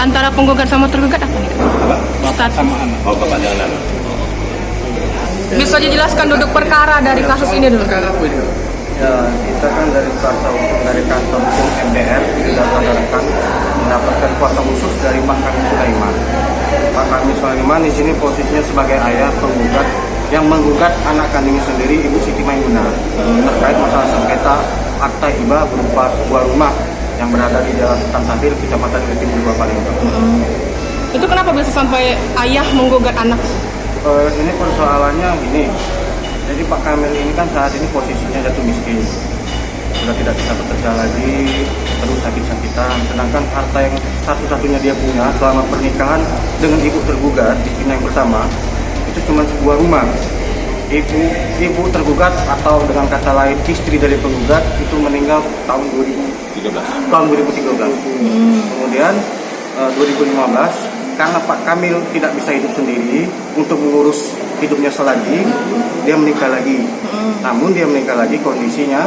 antara penggugat sama tergugat apa nih? Bapak sama anak. Oh, bapak dengan anak. Bisa dijelaskan duduk perkara dari kasus ini dulu. Ya, kita kan dari kuasa hukum dari kantor hukum MDR didatangkan mendapatkan kuasa khusus dari Pak Kamil Sulaiman. Pak Kamil Sulaiman di sini posisinya sebagai ayah penggugat yang menggugat anak kandungnya sendiri, Ibu Siti Maimunah, terkait masalah sengketa akta hibah berupa sebuah rumah yang berada di Jalan Sultan Safir, Kecamatan Timur Palembang. Itu kenapa bisa sampai ayah menggugat anak? Ini persoalannya gini. Jadi Pak Kamil ini kan saat ini posisinya jatuh miskin, sudah tidak bisa bekerja lagi, terus sakit-sakitan. Sedangkan harta yang satu-satunya dia punya selama pernikahan dengan ibu tergugat, istrinya yang pertama, itu cuma sebuah rumah. Ibu tergugat atau dengan kata lain istri dari penggugat itu meninggal tahun 2013. Kemudian 2015 karena Pak Kamil tidak bisa hidup sendiri untuk mengurus hidupnya selagi, dia menikah lagi. Namun dia menikah lagi kondisinya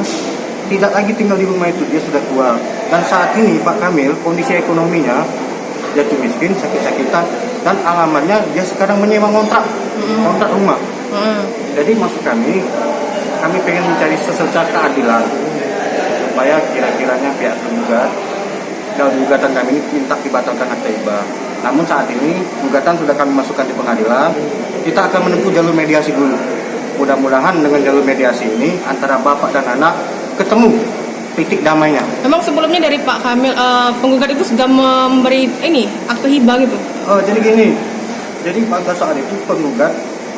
tidak lagi tinggal di rumah itu, dia sudah tua. Dan saat ini Pak Kamil kondisi ekonominya jatuh miskin, sakit-sakitan, dan alamatnya dia sekarang menyewa kontrak rumah. Jadi maksud kami pengen mencari secerca keadilan supaya kira-kiranya pihak tergugat dalam gugatan kami ini minta dibatalkan akta hibah. Namun saat ini gugatan sudah kami masukkan di pengadilan. Kita akan menempuh jalur mediasi dulu. Mudah-mudahan dengan jalur mediasi ini antara bapak dan anak ketemu titik damainya. Memang sebelumnya dari Pak Kamil penggugat itu sudah memberi akta hibah gitu. Jadi gini. Jadi pada saat itu penggugat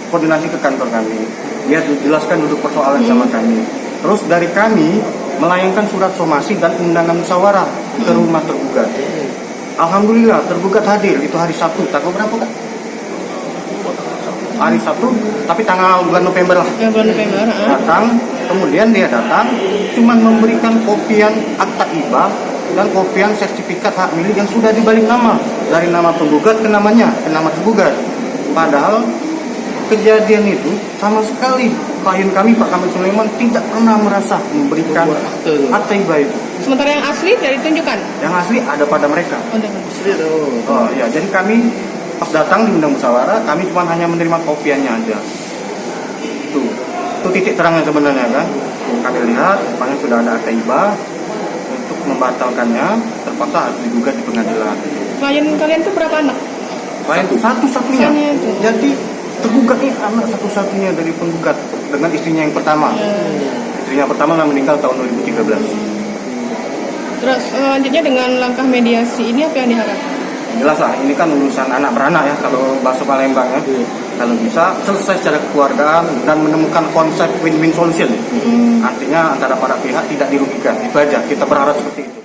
koordinasi ke kantor kami. Dia jelaskan duduk persoalan sama kami. Terus dari kami melayangkan surat somasi dan undangan musyawarah ke rumah tergugat. Alhamdulillah tergugat hadir, itu hari Sabtu, tanggal berapa Kak? Hari Sabtu, tapi tanggal bulan November lah. Ya, bulan November. Datang, kemudian dia datang, cuman memberikan kopian akta hibah dan kopian sertifikat hak milik yang sudah dibalik nama dari nama penggugat ke namanya, ke nama tergugat. Padahal kejadian itu sama sekali klien kami Pak Kamil Sulaiman tidak pernah merasa memberikan akta hibah itu. Sementara yang asli tidak ditunjukkan? Yang asli ada pada mereka. Ya, jadi kami pas datang diundang musyawarah, kami cuma hanya menerima kopiannya aja. Itu titik terangnya sebenarnya kan. Kami lihat, rupanya sudah ada akta hibah. Untuk membatalkannya, terpaksa harus digugat di pengadilan. Klien kalian itu berapa anak? Klien itu satu-satunya. Jadi tergugat ini anak satu-satunya dari penggugat dengan istrinya yang pertama. Istrinya pertama meninggal tahun 2013. Terus selanjutnya dengan langkah mediasi ini apa yang diharapkan? Jelas lah, ini kan urusan anak beranak ya kalau bahasa Palembang ya. Kalau bisa selesai secara kekeluargaan dan menemukan konsep win-win solution. Artinya antara para pihak tidak dirugikan. Itu aja, kita berharap seperti itu.